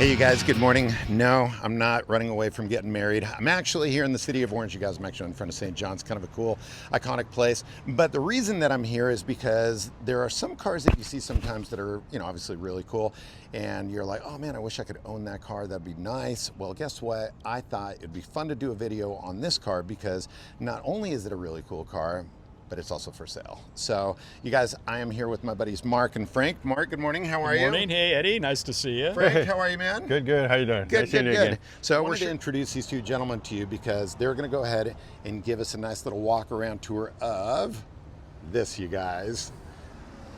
Hey, you guys, good morning. No, I'm not running away from getting married. I'm actually here in the city of Orange. You guys, I'm actually in front of St. John's, kind of a cool, iconic place. But the reason that I'm here is because there are some cars that you see sometimes that are, obviously really cool. And you're like, oh man, I wish I could own that car. That'd be nice. Well, guess what? I thought it'd be fun to do a video on this car because not only is it a really cool car, but it's also for sale. So, you guys, I am here with my buddies Mark and Frank. Mark, good morning. How are you? Good morning. Hey, Eddie. Nice to see you. Frank, how are you, man? Good, good. How you doing? Good, nice good, you good. again. So I wanted to introduce these two gentlemen to you because they're going to go ahead and give us a nice little walk around tour of this, you guys.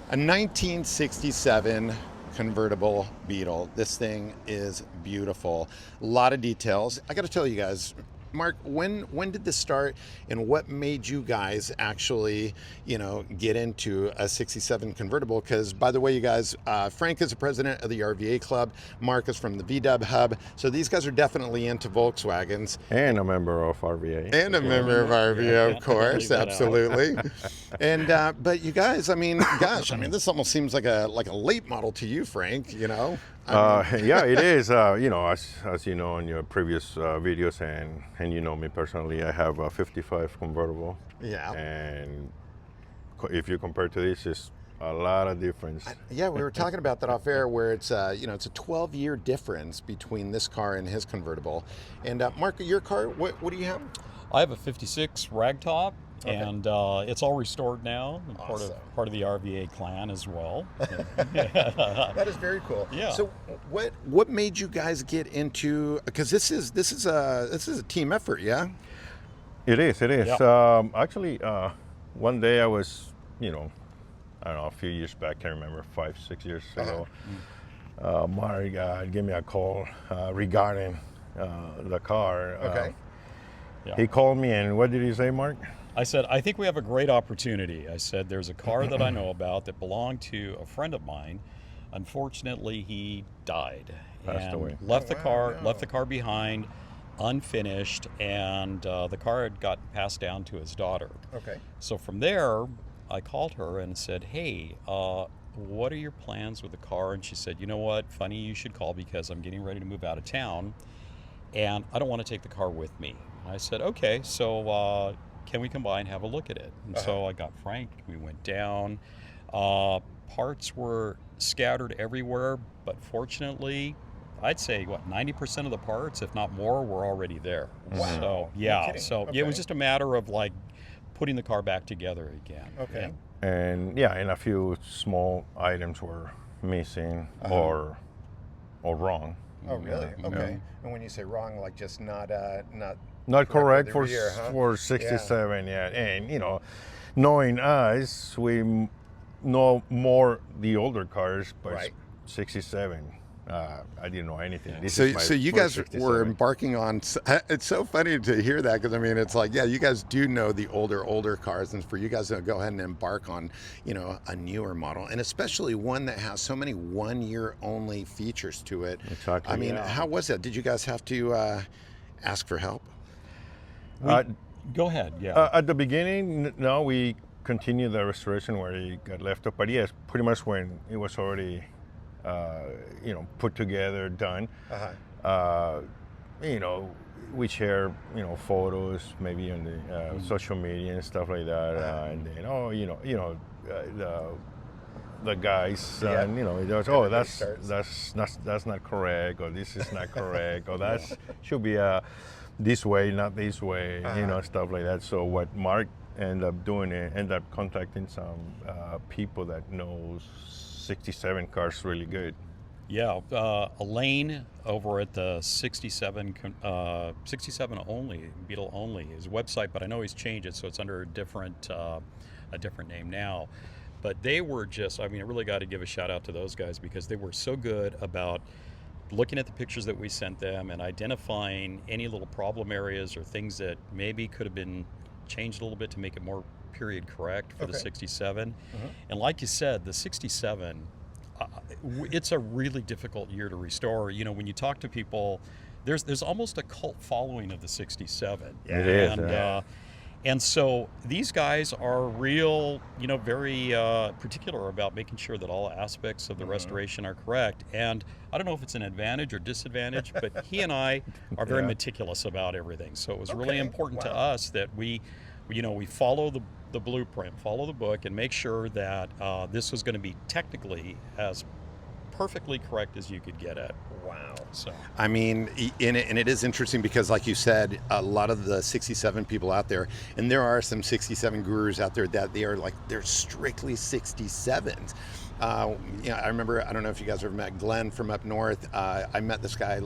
A 1967 convertible Beetle. This thing is beautiful. A lot of details. I got to tell you guys, Mark, when did this start and what made you guys actually, get into a 67 convertible? Because by the way, you guys, Frank is the president of the RVA Club. Mark is from the VW Hub. So these guys are definitely into Volkswagens. And a member of RVA. And a member of RVA, of course, absolutely. And, but you guys, this almost seems like a late model to you, Frank, Yeah, it is. As you know in your previous videos, and you know me personally, I have a 55 convertible. Yeah. And if you compare to this, it's a lot of difference. Yeah, we were talking about that off air, where it's it's a 12-year difference between this car and his convertible. And Mark, your car, what do you have? I have a 56 ragtop. Okay. And it's all restored now, Awesome. part of the RVA clan as well. That is very cool. Yeah. So what made you guys get into? Because this is a team effort, yeah. It is. Yeah. Actually, one day I was, I don't know, a few years back, I can't remember, 5-6 years ago. Mark gave me a call regarding the car. Okay. Yeah. He called me, and what did he say, Mark? I said, I think we have a great opportunity. I said, there's a car that I know about that belonged to a friend of mine. Unfortunately, he died. Passed away. Left the car behind, unfinished, and the car had gotten passed down to his daughter. Okay. So from there, I called her and said, hey, what are your plans with the car? And she said, you know what, funny you should call because I'm getting ready to move out of town and I don't want to take the car with me. I said, okay, so can we come by and have a look at it? And so I got Frank, we went down. Parts were scattered everywhere, but fortunately, I'd say, 90% of the parts, if not more, were already there. Wow. So, yeah, Okay. it was just a matter of putting the car back together again. Okay. Yeah. And and a few small items were missing or wrong. Oh, really? Okay. And when you say wrong, like just not Correct with for the rear, huh? for 67, yeah. And knowing us, we know more the older cars, but Right. 67, I didn't know anything. This So, is my so you first guys were 67. embarking on. It's so funny to hear that because it's like, yeah, you guys do know the older cars, and for you guys to go ahead and embark on, a newer model, and especially one that has so many 1-year only features to it. Exactly. How was that? Did you guys have to ask for help? Go ahead, yeah. At the beginning, no, we continued the restoration where it got left up. But yes, pretty much when it was already, put together, done. We share, photos maybe on the social media and stuff like that, and then the guys, and it goes, oh, that's not correct, or this is not correct, or that should be this way, not this way, stuff like that. So what Mark ended up doing, ended up contacting some people that knows 67 cars really good. Yeah, Elaine over at the 67 only, Beetle only, his website, but I know he's changed it, so it's under a different name now. But they were just, I really got to give a shout out to those guys because they were so good about looking at the pictures that we sent them and identifying any little problem areas or things that maybe could have been changed a little bit to make it more period correct for the 67. And like you said, the 67, it's a really difficult year to restore. When you talk to people, there's almost a cult following of the 67. It is. And so these guys are real, very particular about making sure that all aspects of the restoration are correct. And I don't know if it's an advantage or disadvantage, but he and I are very meticulous about everything. So it was really important to us that we follow the blueprint, follow the book, and make sure that this was going to be technically as perfectly correct as you could get it. Wow. So I mean, and it is interesting because, like you said, a lot of the 67 people out there, and there are some 67 gurus out there that they're strictly 67s. I remember, I don't know if you guys ever met Glenn from up north. I met this guy,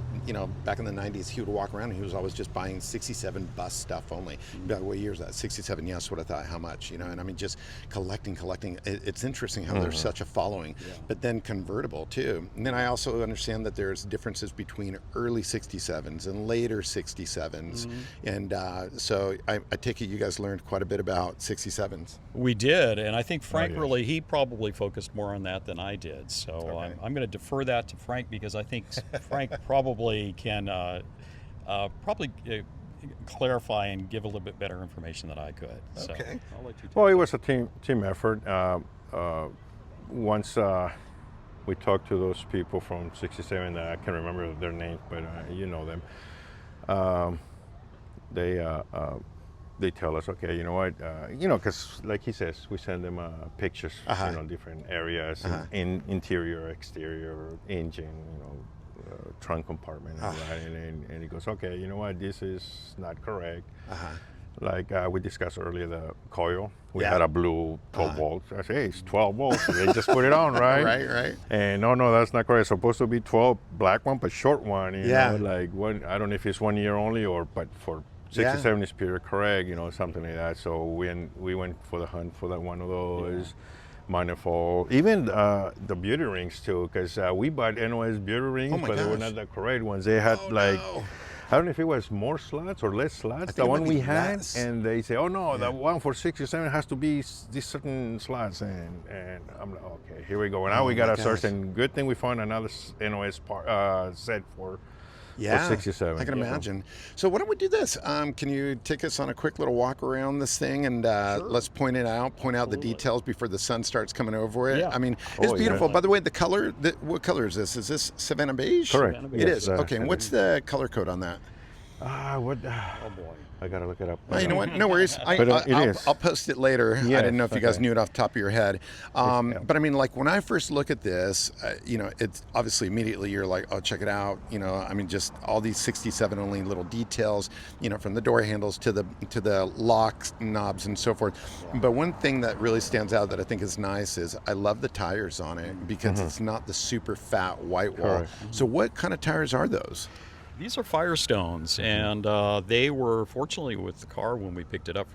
back in the 90s. He would walk around and he was always just buying 67 bus stuff only. What year is that? 67, yes, what I thought, how much, and I mean, just collecting. It's interesting how there's such a following, but then convertible too. And then I also understand that there's differences between early 67s and later 67s. And so I take it you guys learned quite a bit about 67s. we did, and I think Frank he probably focused more on that than I did. So I'm going to defer that to Frank because I think Frank probably can clarify and give a little bit better information than I could. So Okay. I'll let you take Well, it was a team effort. Once we talked to those people from 67, I can't remember their names, but you know them. They tell us, okay, you know what, because like he says, we send them pictures, different areas, interior, exterior, engine, trunk compartment, and that, and he goes, okay, you know what, this is not correct. Like we discussed earlier, the coil. We had a blue 12 volts. I said, hey, it's 12 volts. They just put it on, right? Right. And no, that's not correct. It's supposed to be 12, black one, but short one. You know, like one. I don't know if it's 1 year only but for 67 is period correct, something like that. So we went for the hunt for that one of those. Manifold, even the beauty rings too, because we bought NOS beauty rings, but they were not the correct ones. They had I don't know if it was more slots or less slots. The one we had, and they say, oh no, the one for 67 has to be these certain slots, and I'm like, okay, here we go. Now we got to search, and good thing we found another NOS set for 67. I can imagine. So why don't we do this? Can you take us on a quick little walk around this thing and let's point out the details before the sun starts coming over it. I mean, it's beautiful. By the way, the color, what color is this? Is this Savannah beige? Correct. It is. Okay, and what's the color code on that? What? Oh boy. I gotta look it up. You know what? No worries. I'll post it later. I didn't know if you guys knew it off the top of your head. But I mean, like when I first look at this, it's obviously immediately you're like, oh, check it out. I mean, just all these 67 only little details. From the door handles to the locks, knobs, and so forth. But one thing that really stands out that I think is nice is I love the tires on it because it's not the super fat white wall. Correct. So what kind of tires are those? These are Firestones, and they were fortunately with the car when we picked it up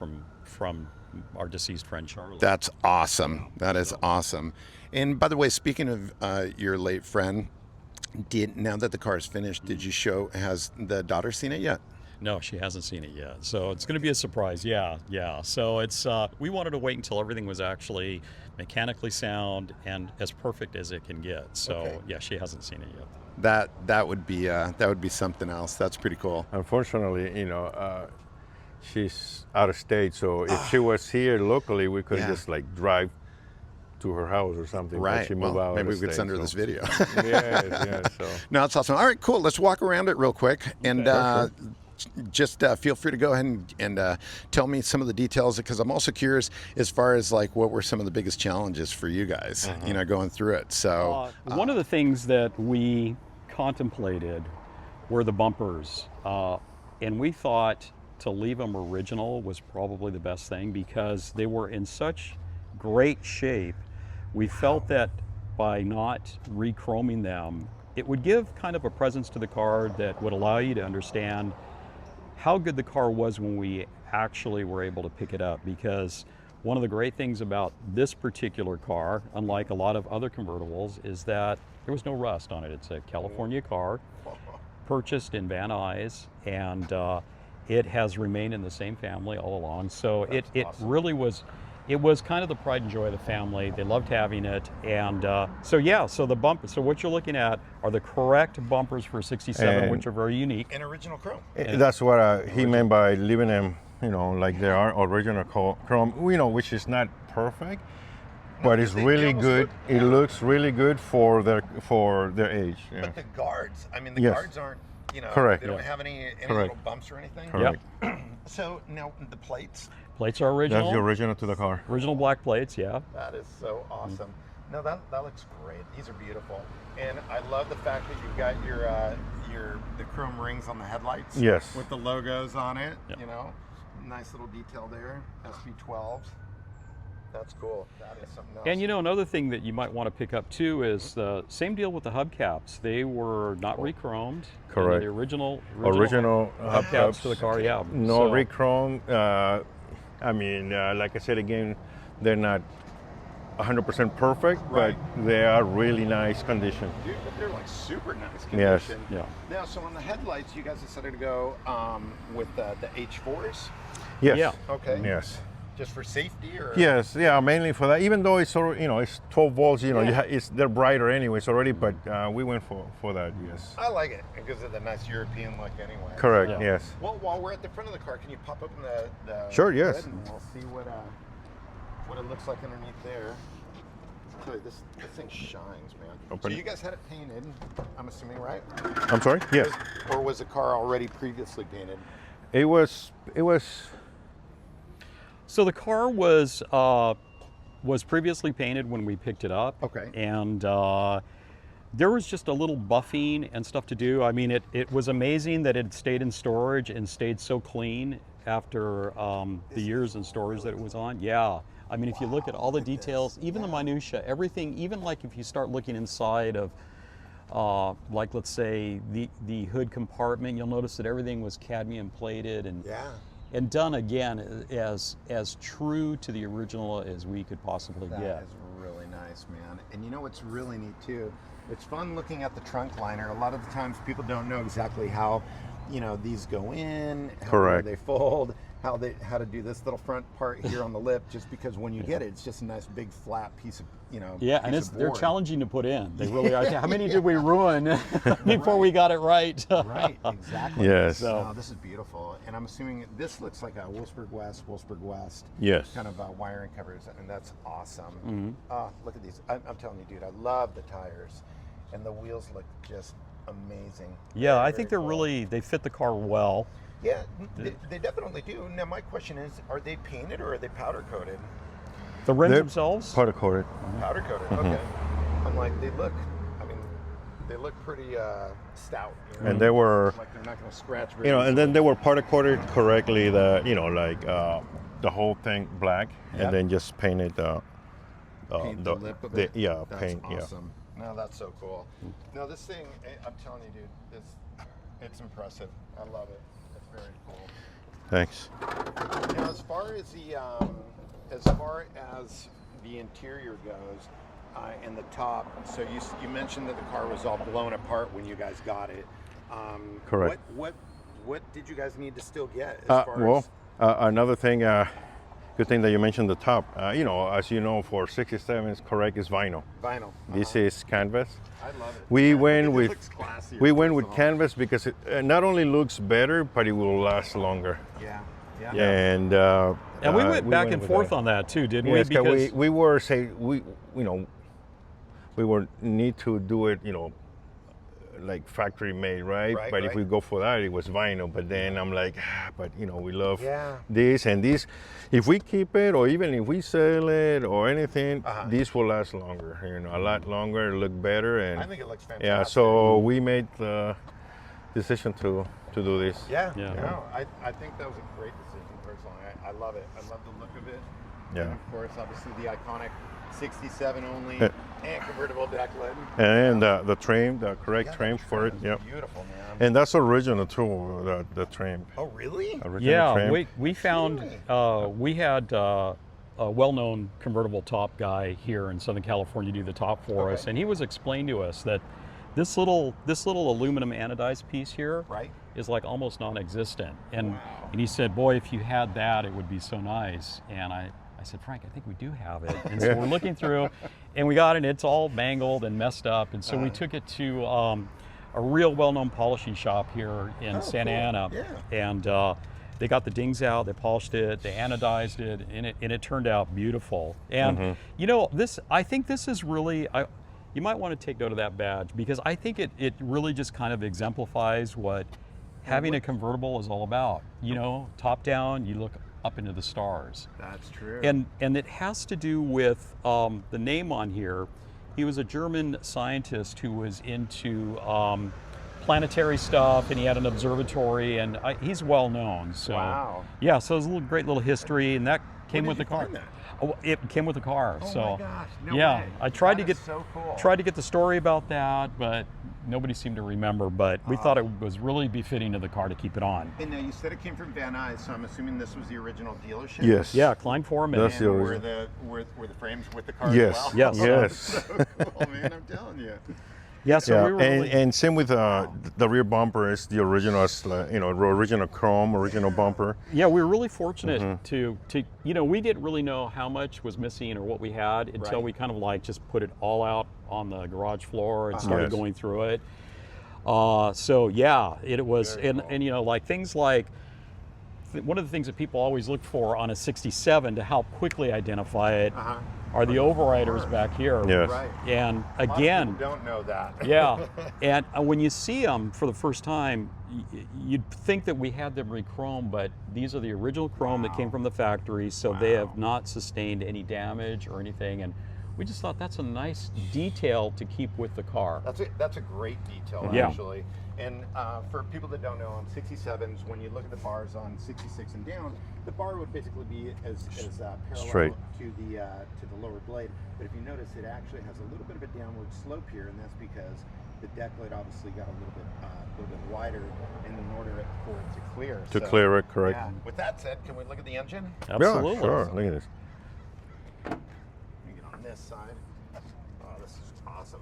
from our deceased friend Charlie. That's awesome. That is awesome. And by the way, speaking of your late friend, now that the car is finished, has the daughter seen it yet? No, she hasn't seen it yet. So it's going to be a surprise. Yeah. So it's we wanted to wait until everything was actually mechanically sound and as perfect as it can get. So yeah, she hasn't seen it yet. That would be something else. That's pretty cool. Unfortunately, she's out of state. So if she was here locally, we could just drive to her house or something. Right. She moved out maybe we could send her this video. So. No, it's awesome. All right, cool. Let's walk around it real quick and. Just feel free to go ahead and tell me some of the details because I'm also curious as far as what were some of the biggest challenges for you guys, going through it. So one of the things that we contemplated were the bumpers, and we thought to leave them original was probably the best thing because they were in such great shape. We felt that by not re-chroming them, it would give kind of a presence to the car that would allow you to understand how good the car was when we actually were able to pick it up, because one of the great things about this particular car, unlike a lot of other convertibles, is that there was no rust on it. It's a California car purchased in Van Nuys, and it has remained in the same family all along. So it really was, it was kind of the pride and joy of the family. They loved having it. And so the bumpers, so what you're looking at are the correct bumpers for 67, which are very unique. in original chrome. That's what he meant by leaving them like there are original chrome, which is not perfect, but it's really good. It looks really good for their age. Yeah. But the guards, I mean, the Yes. guards aren't, Correct. they don't have any Correct. little bumps or anything. Correct. So now the plates, Plates are original. That's the original to the car. Original black plates, yeah. that is so awesome. No, that looks great. These are beautiful. And I love the fact that you've got the chrome rings on the headlights. Yes. With the logos on it, Yep. Nice little detail there. SB12s. That's cool. That is something else. And another thing that you might want to pick up too is the same deal with the hubcaps. They were not re-chromed. Correct. The original hubcaps to the car, yeah. No So- re-chrome. Like I said again, they're not 100% perfect, Right. but they are really nice condition. Dude, but they're like super nice Yes. condition. Yeah. Now, so on the headlights, you guys decided to go with the H4s. Yes. Yeah. Okay. Yes. Just for safety, or? Yes. Yeah. Mainly for that. Even though it's it's 12 volts. They're brighter anyways already, but we went for that. Yes. I like it because of the nice European look, anyway. Correct. Yeah. Yes. Well, while we're at the front of the car, can you pop open the Sure, yes. hood and we'll see what it looks like underneath there. I'll tell you, this thing shines, man. Open So it. you guys had it painted, I'm assuming, right? I'm sorry. Yes. Or was the car already previously painted? It was. So the car was previously painted when we picked it up. Okay. And there was just a little buffing and stuff to do. I mean, it was amazing that it stayed in storage and stayed so clean after the years in storage that it was on. Yeah. I mean, if you look at all the details, even the minutia, everything, even like if you start looking inside of, like let's say the hood compartment, you'll notice that everything was cadmium plated and done again as true to the original as we could possibly That get. is really nice, man. And you know what's really neat too? It's fun looking at the trunk liner. A lot of the times people don't know exactly how, these go in, how Correct. they fold, how to do this little front part here on the lip, just because when you get it, it's just a nice big flat piece of, Yeah, and piece of they're board. challenging to put in. They really are. How many did we ruin before we got it right? Right, exactly. Yes. So this is beautiful, and I'm assuming this looks like a Wolfsburg West Yes. kind of wiring covers, and that's awesome. Mm-hmm. Look at these. I'm telling you, dude, I love the tires, and the wheels look just amazing. Yeah, I Very, think very cool. they fit the car well. Yeah, they definitely do. Now my question is, are they painted or are they powder coated? The rims They're themselves? powder coated. Powder coated. Okay. I'm like, they look pretty stout. And they were, like they're not going to scratch. Very and then they were powder coated correctly. The whole thing black, Yep. and then just painted paint the lip of it. Yeah, That's paint. awesome. No, that's so cool. No, this thing, I'm telling you, dude, it's impressive. I love it. It's very cool. Yeah. Thanks. Now, as far as the interior goes, and the top, so you mentioned that the car was all blown apart when you guys got it. Correct. What did you guys need to still get as far as? Another thing, good thing that you mentioned the top. As you know, for 67s, correct is vinyl. Vinyl. This is canvas. I love it. We Yeah, went it with looks classier, we went with first of all. canvas because it not only looks better, but it will last longer. Yeah. And And we went back and with forth that. on that too, didn't Yes, we? Because we were need to do it, like factory made, right? Right, But if right. we go for that, it was vinyl. But then I'm like, we love Yeah. this and this. If we keep it, or even if we sell it or anything, this will last longer. A lot longer, look better, and I think it looks fantastic. yeah. So we made the decision to do this. Yeah. Yeah. No, I think that was a great decision personally. I love it. I love the look of it. Yeah. And of course, obviously the iconic 67 only Yeah. and convertible deck lid. And the trim, the correct Yeah, trim the for it. trim is Yeah. Beautiful, man. And that's original too. The trim. Oh, really? Original yeah, trim. we found we had a well-known convertible top guy here in Southern California do the top for Okay. us, and he was explaining to us that this little aluminum anodized piece here Right. is like almost non-existent. And Wow. and he said, boy, if you had that, it would be so nice. And I said, Frank, I think we do have it. And so we're looking through, and we got it. And it's all mangled and messed up. And so we took it to a real well-known polishing shop here in Santa cool. Ana. Yeah. And They got the dings out, they polished it, they anodized it, and it turned out beautiful. And you know, I think this is really, you might want to take note of that badge, because I think it really just kind of exemplifies what having a convertible is all about. You know, top down, you look up into the stars. That's true. And it has to do with the name on here. He was a German scientist who was into planetary stuff, and he had an observatory, and he's well known. So wow. Yeah, so it's a great little history, and that came with the car. Find that? Oh, it came with the car. Oh so my gosh, no yeah, way. I tried to That get is so cool. tried to get the story about that, but nobody seemed to remember. But we thought it was really befitting of the car to keep it on. And now you said it came from Van Nuys, so I'm assuming this was the original dealership. Yes. Yeah, Klein Foreman. That's And the were original. the frames with the car Yes. as well? Yes. Yes. So cool, man, I'm telling you. Yeah, so Yeah, we were really, and same with the rear bumper is the original, original chrome, original bumper. yeah, we were really fortunate to you know, we didn't really know how much was missing or what we had until Right. we kind of like just put it all out on the garage floor and started Yes. going through it. So yeah, it was, Very cool. and you know, like things like one of the things that people always look for on a 67 to help quickly identify it are the overriders back here. Yes. Right. And A lot of again, people don't know that. yeah, and when you see them for the first time, you'd think that we had them re-chrome, but these are the original chrome that came from the factory, so they have not sustained any damage or anything. And we just thought that's a nice detail to keep with the car. That's a great detail, Yeah. actually. And for people that don't know, on 67s, when you look at the bars on 66 and down, the bar would basically be as parallel Straight. to the lower blade. But if you notice, it actually has a little bit of a downward slope here, and that's because the deck lid obviously got a little bit wider in order for it to clear. To clear it, correct. Yeah. With that said, can we look at the engine? Absolutely. Yeah, sure. Look at this. Let me get on this side. Oh, this is awesome.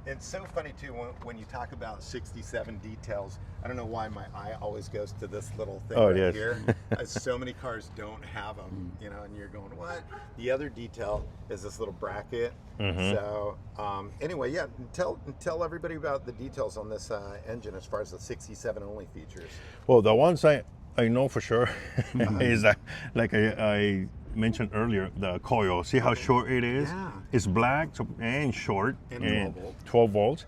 It's so funny too when you talk about 67 details. I don't know why my eye always goes to this little thing right yes. here. So many cars don't have them, you know, and you're going, what? The other detail is this little bracket. So anyway, yeah, tell everybody about the details on this engine as far as the 67 only features. Well, the ones I know for sure is that, like I mentioned earlier, the coil. See how short it is? Yeah. It's black and short And 12 volt. 12 volts.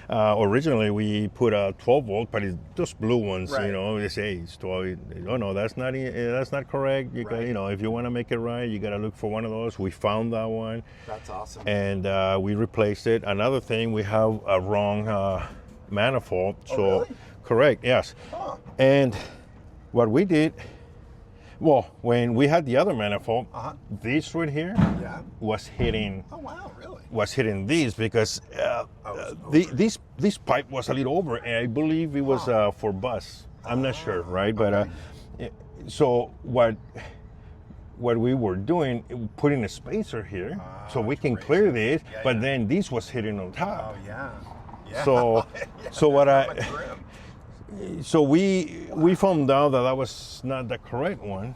Originally, we put a 12 volt, but it's those blue ones. Right. You know, they say it's 12. Oh no, that's not correct. You got, Right. you know, if you want to make it right, you got to look for one of those. We found that one, That's awesome. and we replaced it. Another thing, we have a wrong manifold. Oh, So, really? correct, yes. Huh. And what we did, well, when we had the other manifold, this right here Yeah. was hitting Oh wow, really? these because this pipe was a little over, and I believe it was for bus. I'm not sure, right? But so what we were doing, putting a spacer here so we can clear this, Yeah, but yeah. then this was hitting on top. Oh yeah. Yeah. So Yeah, so what not I much room. so we found out that was not the correct one.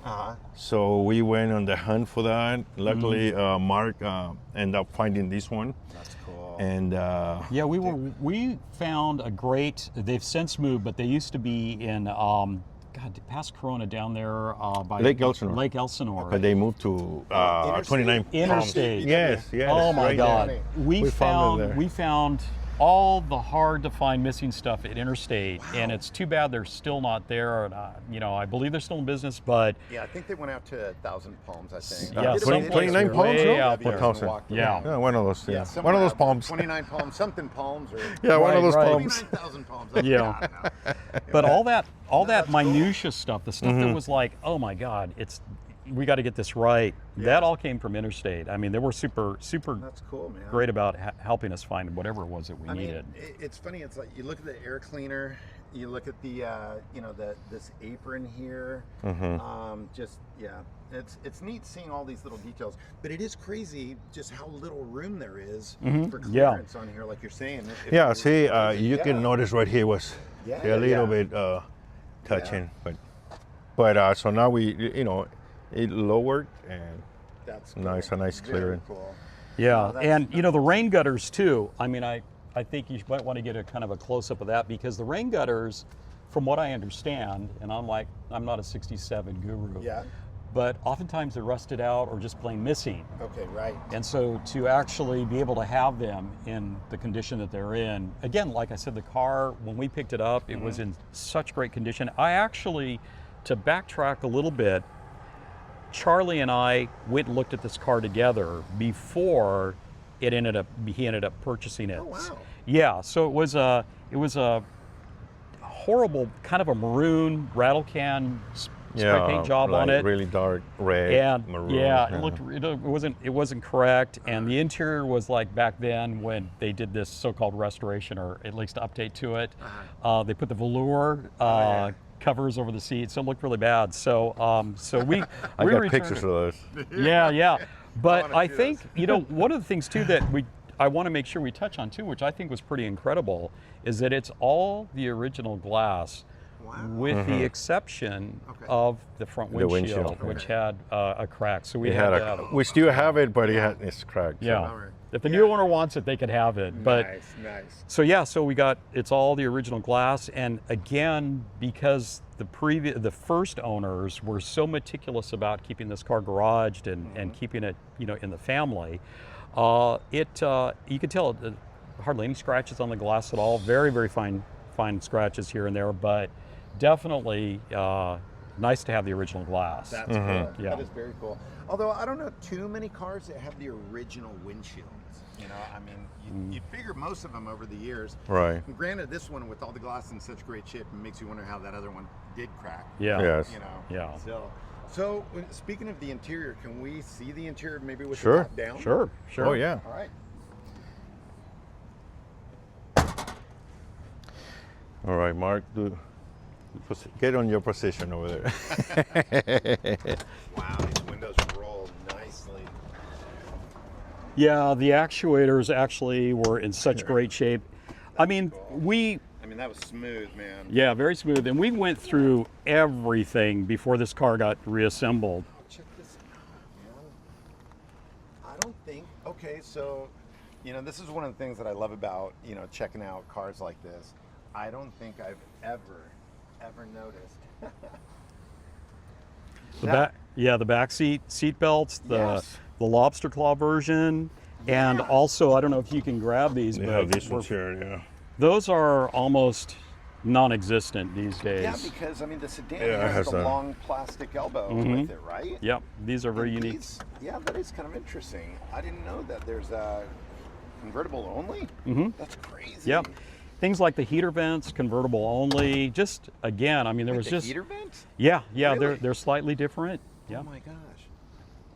So we went on the hunt for that. Luckily, Mark ended up finding this one. That's cool. And Yeah, we found a great. They've since moved, but they used to be in past Corona down there by Lake Elsinore. Lake Elsinore. but they moved to Interstate. 29 Interstate. Palms. Yes, yes. Oh my right God! there. We We found it there. found all the hard to find missing stuff at Interstate, and it's too bad they're still not there. And you know, I believe they're still in business, but Yeah, I think they went out to 1,000 Palms, I think. Yeah, Did it 20, way 29 palms, way no? out Or there. Thousand? Walked Yeah. around. Yeah, one of those. Yeah, somewhere one of those out there. palms. 29 palms, something palms, or Yeah, one of those Right, right. palms. 29,000 palms. Yeah. I don't know. but all that that's cool. minutia stuff, the stuff Mm-hmm. that was like, oh my God, we got to get this right. Yeah. That all came from Interstate. I mean, they were super That's cool, man. great about helping us find whatever it was that we I mean, needed. it's funny. It's like you look at the air cleaner, you look at the this apron here. Just it's neat seeing all these little details. But it is crazy just how little room there is for Yeah. clearance on here, like you're saying. If Yeah, you- see, you can notice right here was Yeah, a little yeah. bit touching, but so now we, it lowered and That's a nice Very clearing. cool. Yeah, that's- and you know the rain gutters too. I mean, I think you might want to get a kind of a close up of that because the rain gutters, from what I understand, and I'm not a 67 guru, Yeah. but oftentimes they're rusted out or just plain missing. Okay, right. And so to actually be able to have them in the condition that they're in, again, like I said, the car, when we picked it up, it was in such great condition. I actually, to backtrack a little bit, Charlie and I went and looked at this car together before he ended up purchasing it. Oh, wow. Yeah, so it was a horrible kind of a maroon rattle can spray paint job on it. Really dark red, And maroon. yeah, it wasn't correct, and the interior was like back then when they did this so-called restoration or at least update to it. They put the velour covers over the seats, so it looked really bad. So we I we got returned pictures it. of those. Yeah. But wanna I do think this. one of the things too that I want to make sure we touch on too, which I think was pretty incredible, is that it's all the original glass. Wow. With the exception of the front The windshield, windshield. which had a crack. So we We had had to have it. we still have it, but it's cracked. so- Yeah. If the new owner wants it, they could have it. But nice. so it's all the original glass, and again, because the first owners were so meticulous about keeping this car garaged and keeping it, in the family, you could tell hardly any scratches on the glass at all. Very, very fine scratches here and there, but definitely nice to have the original glass. That's cool. Yeah. That is very cool. Although I don't know too many cars that have the original windshields. I mean, you'd figure most of them over the years. Right. And granted, this one with all the glass in such great shape, it makes you wonder how that other one did crack. Yeah. Yes. Yeah. So speaking of the interior, can we see the interior maybe with Sure. the top down? Sure. Oh yeah. All right. All right, Mark. Get on your position over there. Wow, these windows roll nicely. Yeah, the actuators actually were in such great shape. I mean, that was smooth, man. yeah, very smooth. And we went through everything before this car got reassembled. Check this out, man. I don't think, okay, so, this is one of the things that I love about, checking out cars like this. I don't think I've ever noticed. The back seat belts, Yes. the lobster claw version, and also, I don't know if you can grab these, They but have this one here, yeah. those are almost non-existent these days. Yeah, because the sedan Yeah, it has has the a- long plastic elbow with it, right? Yep, these are very And unique. Yeah, that is kind of interesting. I didn't know that there's a convertible only. That's crazy. Yep. Things like the heater vents, convertible only. Just again, there was The just heater vents? yeah, Really? they're slightly different. Yeah. Oh my gosh.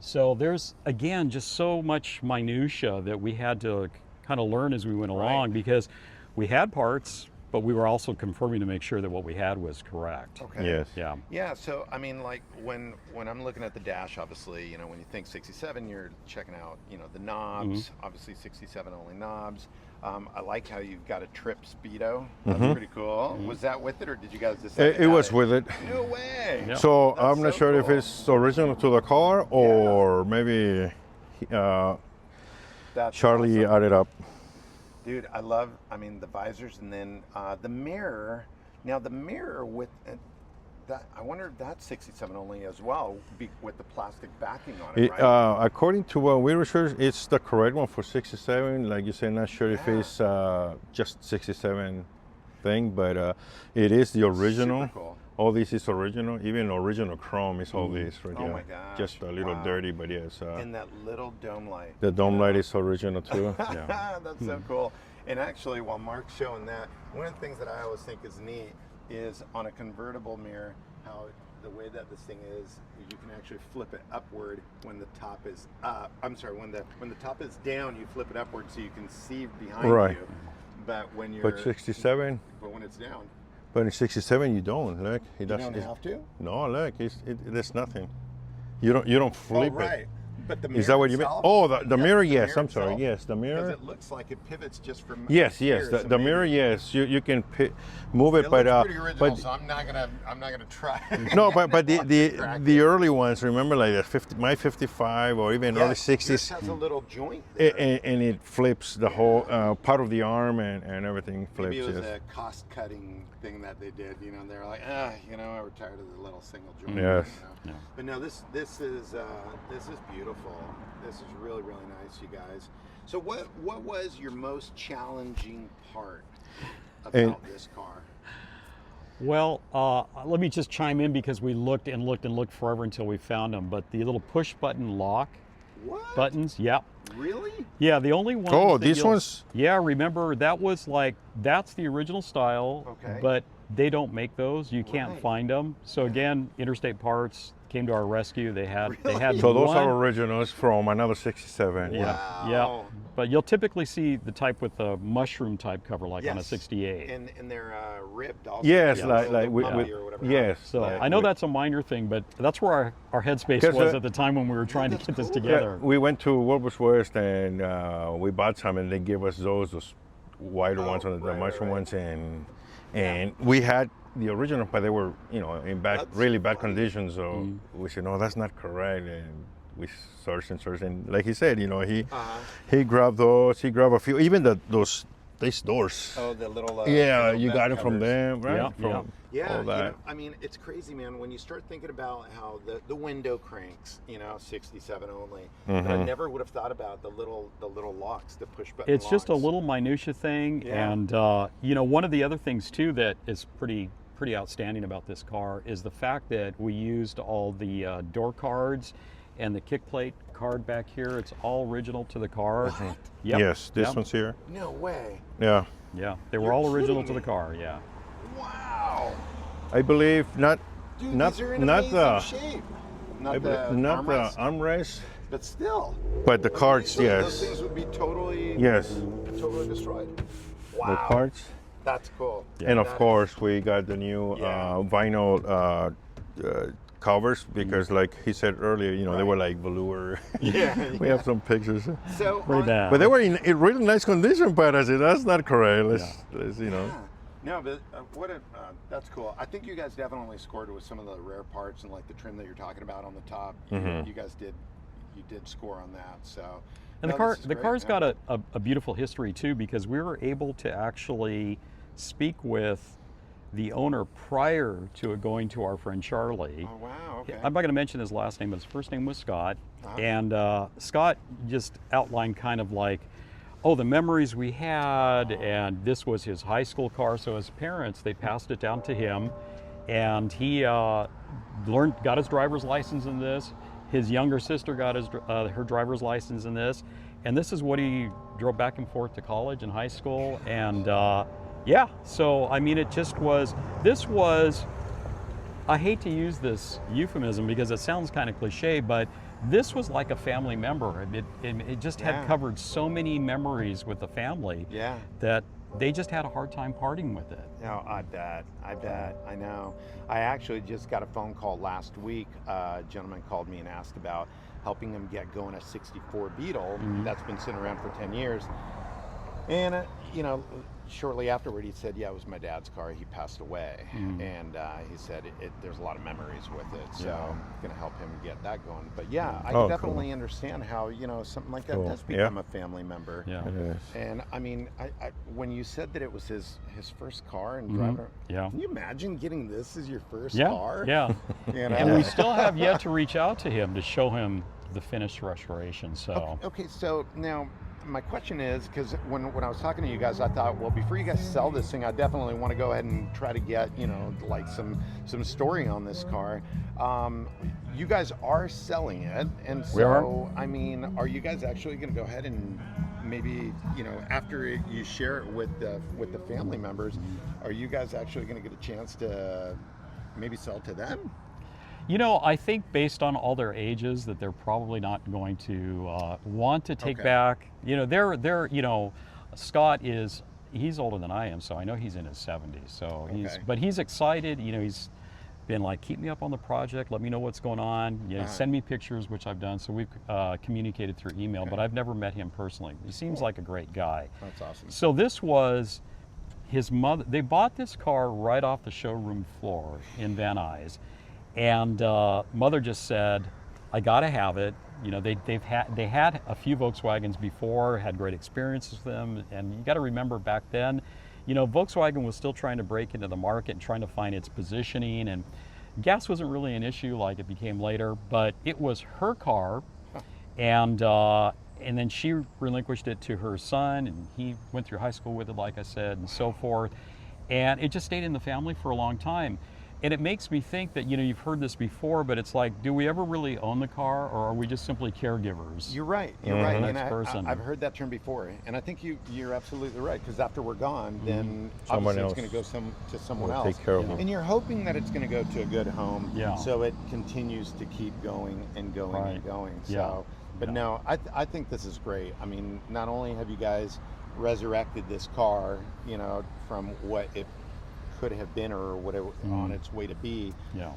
So there's again just so much minutia that we had to kind of learn as we went along because we had parts, but we were also confirming to make sure that what we had was correct. Okay. Yes. Yeah. Yeah, so like when I'm looking at the dash, obviously, when you think 67, you're checking out, the knobs, obviously 67 only knobs. I like how you've got a trip speedo. That's pretty cool. Was that with it, or did you guys decide? It was with it. No way. Yep. So That's I'm not so sure if cool. it's original to the car or maybe That's Charlie awesome. added up. Dude, I love, the visors, and then the mirror. Now the mirror with that, I wonder if that's 67 only as well, with the plastic backing on it, right? According to what we researched, it's the correct one for 67. Like you said, not sure if it's just 67 thing, but it is the original. Super cool. All this is original. Even original chrome is all this right Oh here. my gosh, Just a little wow. dirty, but yes. And that little dome light. The dome light is original too. That's so cool. And actually, while Mark's showing that, one of the things that I always think is neat is on a convertible mirror, how the way that this thing is, you can actually flip it upward when the top is up. I'm sorry, when the top is down, you flip it upward so you can see behind Right. you. But when you're But 67, but when it's down, but in 67 you don't. Look, it you doesn't. don't have to. No, look, there's nothing. You don't flip Oh, right. it. But the Is that mirror what you mean? itself? Oh, the mirror, the yes, mirror I'm sorry. itself? Yes, the Because mirror. it looks like it pivots just from Yes, here, yes, so the mirror, maybe- yes. You can move it, It but looks pretty original, but so I'm not gonna try. no, but the Crack the it. early ones, remember, like the 55 or even early Yes, 60s, yours has a little joint there. and it flips the whole part of the arm and everything flips. Maybe it was Yes. a cost-cutting thing that they did. You know, they're like, we're tired of the little single joint. Yes. You know? Yeah. But no, this is beautiful. This is really nice, you guys. So what was your most challenging part about this car? Well, let me just chime in because we looked and looked and looked forever until we found them. But the little push button lock What? buttons, yeah. Really? Yeah, the only ones. Oh, that these you'll- ones? Yeah, remember that's the original style. Okay. But they don't make those. You can't Right. find them. So again, Interstate Parts came to our rescue. They had Really? So those one. are originals from another 67. Yeah, Wow. yeah. But you'll typically see the type with the mushroom type cover, like on a Yes. 68. And they're ribbed also. Yes, Yeah, like little with, puppy or whatever. yes. So like I know with- that's a minor thing, but that's where our headspace 'Cause, was at the time when we were trying to that's get this cool. together. Yeah, we went to Wolbers West and we bought some, and they gave us those wider ones, on the right, mushroom right. ones, and we had the original, but they were in That's really bad funny. condition. So we said, no, that's not correct, and we searched, and like he said, he grabbed those, he grabbed a few, even these doors. Oh, the little. Yeah, little you vent got it from covers. them, right? Yeah, From Yeah, all that. I mean, it's crazy, man. When you start thinking about how the window cranks, 67 only. But I never would have thought about the little locks, the push button. It's just a locks. little minutia thing, Yeah. and one of the other things too that is pretty outstanding about this car is the fact that we used all the door cards and the kick plate card back here. It's all original to the car. Yep. Yes, this Yep. one's here. No way. Yeah, Yeah, they were You're all original kidding to the me. car. Yeah. Wow. I believe not Dude, not these are in not amazing the shape. I Not believe- the not the armrest, armrest, but still. but the cards. So Yes, Those things would be totally. yes, Totally destroyed. Wow. the cards. That's cool. And of That is- course, we got the new Yeah. vinyl covers because, like he said earlier, they Right. were like velour. Yeah. We have some pictures, So Right on- now. but they were in really nice condition. But I said that's not correct. Let's Yeah. No, but that's cool. I think you guys definitely scored with some of the rare parts and like the trim that you're talking about on the top. You guys did score on that. So. And no, the this is great, car's man. got a beautiful history too, because we were able to actually speak with the owner prior to it going to our friend Charlie. Oh wow. Okay. I'm not going to mention his last name, but his first name was Scott. Uh-huh. And Scott just outlined kind of like, the memories we had, and this was his high school car. So his parents, they passed it down to him, and he got his driver's license in this. His younger sister got her driver's license in this, and this is what he drove back and forth to college and high school. And so I mean, it just was. This was. I hate to use this euphemism because it sounds kind of cliche, but this was like a family member. It just Yeah. had covered so many memories with the family Yeah. that they just had a hard time parting with it. No, I bet. I know. I actually just got a phone call last week. A gentleman called me and asked about helping him get going a 64 Beetle that's been sitting around for 10 years. And, shortly afterward, he said, yeah, it was my dad's car. He passed away. And he said there's a lot of memories with it. So I'm going to help him get that going. But yeah, I Oh, can definitely understand how, something like that Cool. does Yeah. become a family member. Yeah. Yes. And I mean, I when you said that it was his first car and driving, Yeah. can you imagine getting this as your first Yeah. car? Yeah. You know? And we still have yet to reach out to him to show him the finished restoration. So Okay, so now my question is, because when I was talking to you guys, I thought, well, before you guys sell this thing, I definitely want to go ahead and try to get, like some story on this car. You guys are selling it, and We are. so I mean, are you guys actually going to go ahead and maybe, after you share it with the family members, are you guys actually going to get a chance to maybe sell to them? I think based on all their ages that they're probably not going to want to take Okay. back. Scott he's older than I am, so I know he's in his 70s. So Okay. but he's excited. been like, keep me up on the project, let me know what's going on, send me pictures, which I've done. So we've communicated through email, but I've never met him personally. He seems like a great guy. That's awesome. So this was his mother. They bought this car right off the showroom floor in Van Nuys, and mother just said, I gotta have it. You know, they had a few Volkswagens before, had great experiences with them, and you got to remember back then, you know, Volkswagen was still trying to break into the market and trying to find its positioning, and gas wasn't really an issue like it became later, but it was her car, and then she relinquished it to her son, and he went through high school with it, like I said, and so forth, and it just stayed in the family for a long time. And it makes me think that, you know, you've heard this before, but it's like, do we ever really own the car, or are we just simply caregivers? You're right. You're right. And person. I've heard that term before, and I think you're absolutely right. Because after we're gone, then Someone obviously else it's going to go to someone will else. take care of them. And you're hoping that it's going to go to a good home, Yeah. so it continues to keep going and going and going. So, Yeah. but no, I think this is great. I mean, not only have you guys resurrected this car, you know, from what it could have been or whatever on its way to be. Yeah.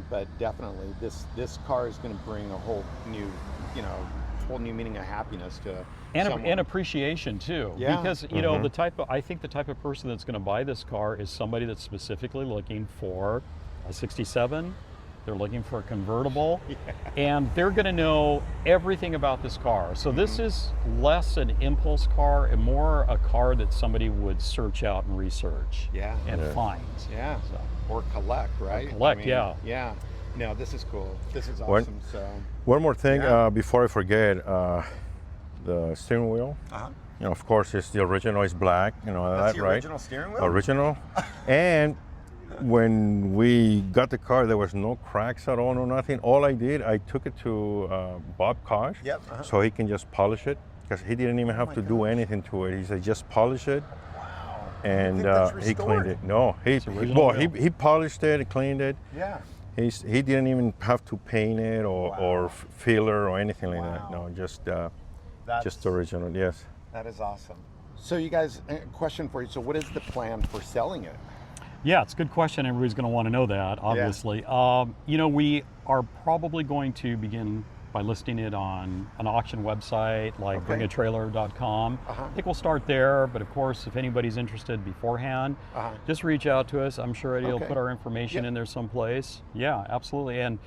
But definitely this car is going to bring a whole new, you know, whole new meaning of happiness to someone. And appreciation too. Yeah. Because, you know, I think the type of person that's going to buy this car is somebody that's specifically looking for a 67. They're looking for a convertible, and they're going to know everything about this car. So this is less an impulse car and more a car that somebody would search out and research and find. Yeah, or collect, right? Or collect, Yeah. No, this is cool. This is awesome. One more thing before I forget, the steering wheel. You know, of course, it's the original. It's black. You know That's that, the right? original steering wheel. Original, and when we got the car, there was no cracks at all, no nothing. All I did, I took it to Bob Kosh, so he can just polish it, because he didn't even have to do anything to it. He said, just polish it. Wow. And he cleaned it. No, he polished it, cleaned it. Yeah. He didn't even have to paint it or filler or anything like that. No, just original. Yes. That is awesome. So you guys, a question for you. So what is the plan for selling it? Yeah, it's a good question. Everybody's going to want to know that, obviously. You know, we are probably going to begin by listing it on an auction website like bringatrailer.com. I think we'll start there, but of course, if anybody's interested beforehand, just reach out to us. I'm sure Eddie will put our information in there someplace. Yeah, absolutely. And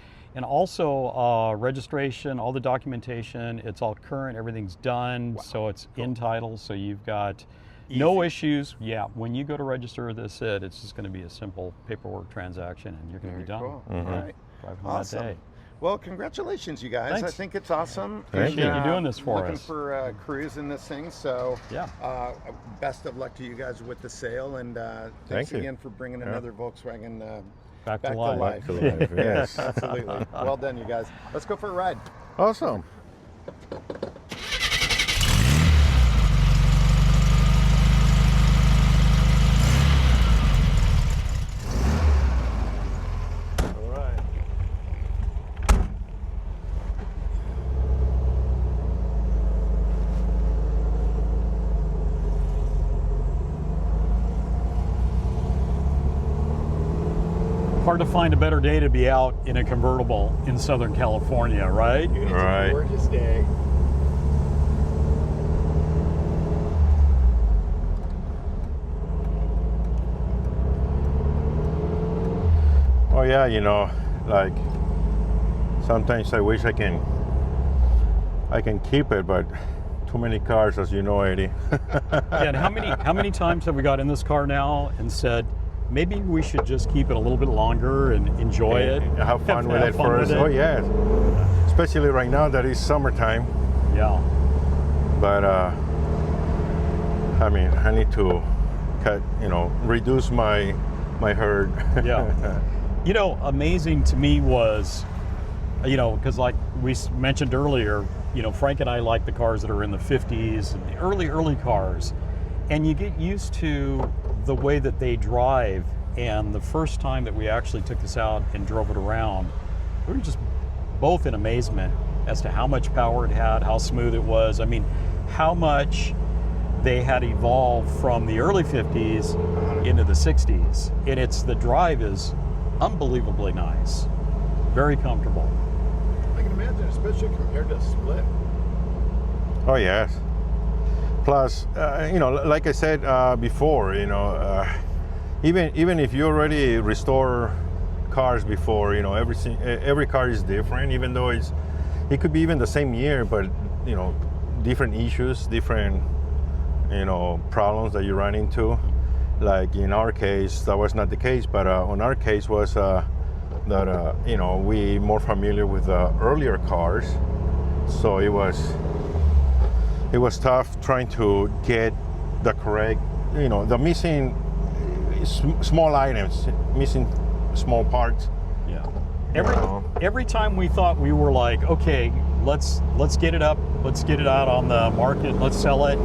also registration, all the documentation, it's all current, everything's done, so it's in title, so you've got no issues. Yeah, when you go to register this, it's just going to be a simple paperwork transaction, and you're going to be done. Cool. All right. Drive home that day. Well, congratulations, you guys. Thanks. I think it's awesome. Appreciate you doing this for looking us. for crews in this thing. So, yeah. Best of luck to you guys with the sale, and thanks again for bringing another Volkswagen back to life. Yes. Absolutely. Well done, you guys. Let's go for a ride. Awesome. Hard to find a better day to be out in a convertible in Southern California, right? It's a gorgeous day. Oh yeah, you know, like sometimes I wish I can keep it, but too many cars, as you know, Eddie. And how many times have we got in this car now and said, maybe we should just keep it a little bit longer and enjoy it. Have fun with it first. Oh, yes. Especially right now that it's summertime. Yeah. But, I mean, I need to reduce my herd. Yeah. You know, amazing to me was, you know, because like we mentioned earlier, you know, Frank and I like the cars that are in the 50s and the early cars. And you get used to the way that they drive, and the first time that we actually took this out and drove it around, we were just both in amazement as to how much power it had, how smooth it was. I mean, how much they had evolved from the early 50s into the 60s. And the drive is unbelievably nice, very comfortable. I can imagine, especially compared to a split. Oh yes. Plus, you know, like I said before, you know, even if you already restore cars before, you know, every car is different. Even though it could be even the same year, but you know, different issues, different, you know, problems that you run into. Like in our case, that was not the case, but on our case was that you know, we more familiar with the earlier cars, so it was tough trying to get the correct, you know, the missing small items, missing small parts. Yeah. Every time we thought we were like, okay, let's get it up, let's get it out on the market, let's sell it,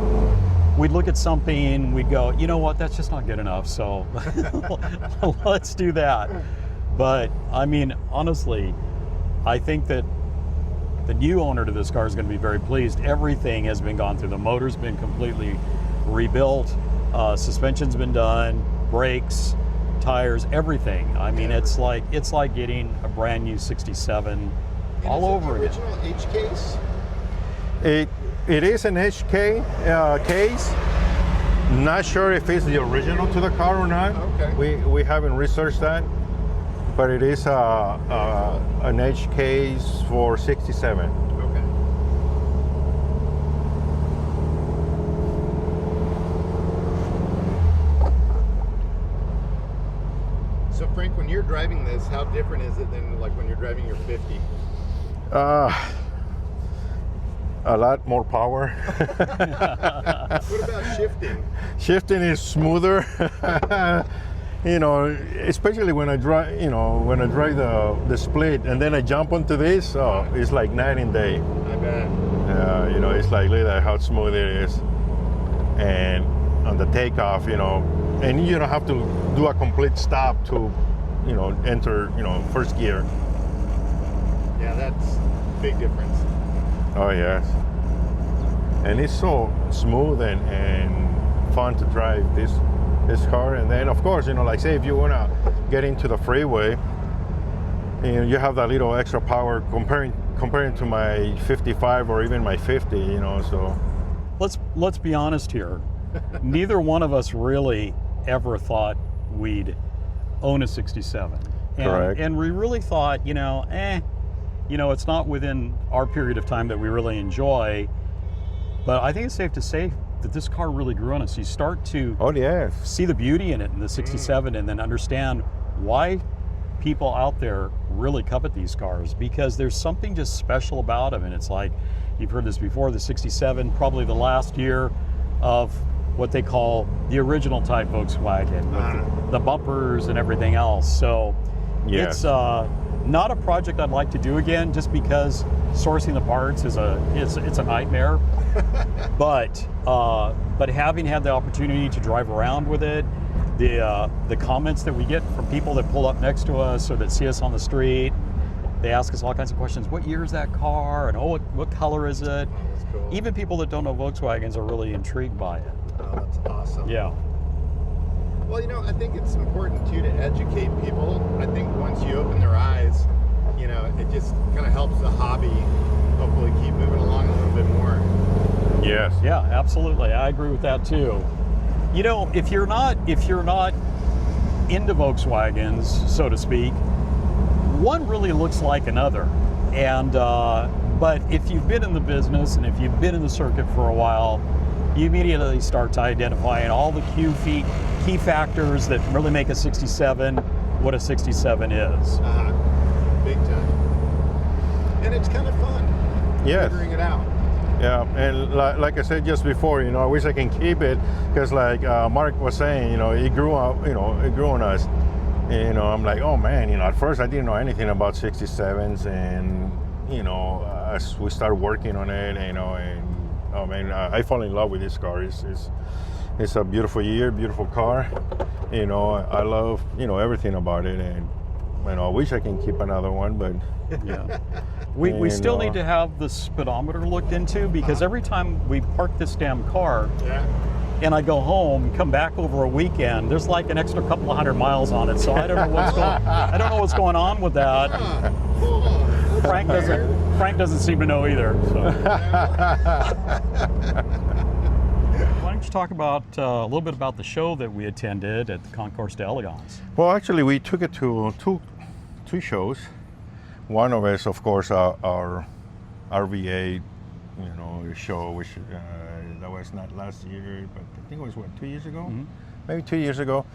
we'd look at something, we'd go, you know what, that's just not good enough, so let's do that. But I mean, honestly, I think that the new owner to this car is going to be very pleased. Everything has been gone through. The motor's been completely rebuilt, suspension's been done, brakes, tires, everything. I mean, it's like getting a brand new 67 all over again. Original H case? It is an HK case. Not sure if it's the original to the car or not. Okay. We haven't researched that, but it is an H case for 67. Okay. So Frank, when you're driving this, how different is it than like when you're driving your 50? A lot more power. What about shifting? Shifting is smoother. You know, especially when I drive, you know, when I drive the split and then I jump onto this, oh, it's like night and day. I bet. You know, it's like, look at how smooth it is. And on the takeoff, you know, and you don't have to do a complete stop to, you know, enter, you know, first gear. Yeah, that's a big difference. Oh yes. And it's so smooth and fun to drive this car. And then of course, you know, like say if you wanna get into the freeway, you know, you have that little extra power comparing to my 55 or even my 50, you know, so. Let's be honest here. Neither one of us really ever thought we'd own a 67. Correct. And we really thought, you know, it's not within our period of time that we really enjoy. But I think it's safe to say that this car really grew on us. You start to see the beauty in it in the 67 and then understand why people out there really covet these cars, because there's something just special about them. And it's like, you've heard this before, the 67, probably the last year of what they call the original type Volkswagen with the bumpers and everything else. So it's not a project I'd like to do again, just because sourcing the parts is it's a nightmare. but having had the opportunity to drive around with it, the comments that we get from people that pull up next to us or that see us on the street, they ask us all kinds of questions. What year is that car? And what color is it? Cool. Even people that don't know Volkswagens are really intrigued by it. Oh, that's awesome. Yeah. Well, you know, I think it's important too to educate people. I think once you open their eyes, you know, it just kind of helps the hobby hopefully keep moving along a little bit more. Yes. Yeah, absolutely. I agree with that too. You know, if you're not into Volkswagens, so to speak, one really looks like another. And but if you've been in the business and if you've been in the circuit for a while, you immediately start to identifying all the key factors that really make a 67 what a 67 is. Big time. And it's kind of fun. Yes. Figuring it out. Yeah, and like I said just before, you know, I wish I can keep it because, like Mark was saying, you know, it grew up, you know, it grew on us. And, you know, I'm like, oh man, you know, at first I didn't know anything about 67s, and you know, as we started working on it, you know, and oh man, I fall in love with this car. It's a beautiful year, beautiful car. You know, I love, you know, everything about it, and you know, I wish I can keep another one, but yeah. We still need to have the speedometer looked into, because every time we park this damn car, and I go home, come back over a weekend, there's like an extra couple of 100 miles on it. So I don't know what's going on with that. Frank doesn't seem to know either. So. Why don't you talk about a little bit about the show that we attended at the Concours d'Elegance? Well, actually, we took it to two shows. One of us, of course, our RVA, show, which that was not last year, but I think it was 2 years ago, Mm-hmm. maybe 2 years ago,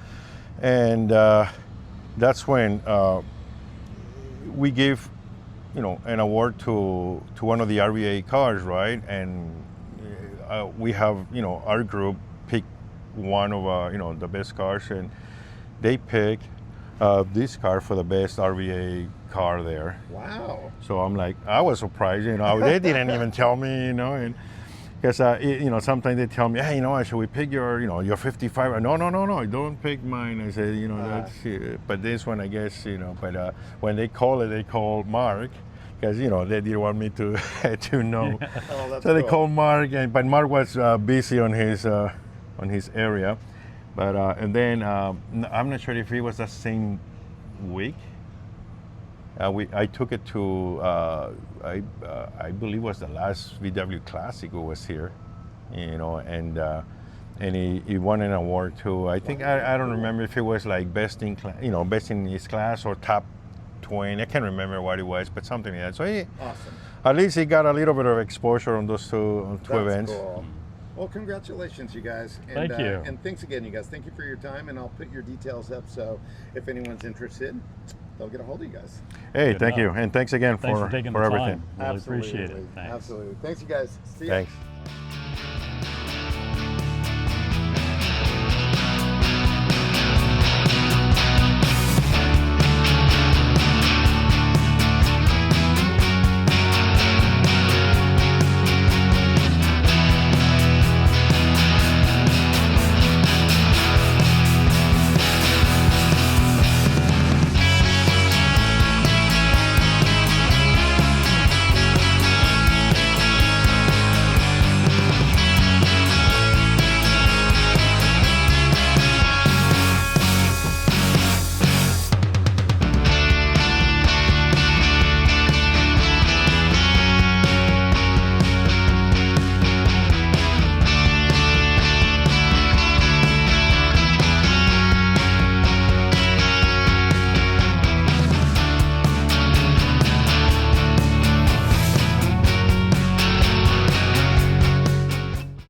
and that's when we gave, an award to one of the RVA cars, right? And we have, our group picked one of the best cars, and they picked this car for the best RVA car there. Wow. So I'm like, I was surprised, they didn't even tell me, and because sometimes they tell me, hey, should we pick your 55? No, don't pick mine. I said, that's, but this one, I guess, but when they called Mark, because they didn't want me to to know. Oh, that's So they cool. called Mark, but Mark was busy on his area, but and then I'm not sure if it was the same week. I took it to I believe it was the last VW Classic who was here, and he won an award too. I think I don't remember if it was like best in best in his class or top 20. I can't remember what it was, but something like that. So Awesome. at least he got a little bit of exposure on those two That's events. cool. Well, congratulations, you guys. And, Thank you. And thanks again, you guys. Thank you for your time, and I'll put your details up so if anyone's interested, they'll get a hold of you guys. Hey, Good thank you, enough. and thanks again Thanks for taking the everything. time. Really appreciate it. Thanks. Absolutely. Thanks, you guys. See ya. Thanks.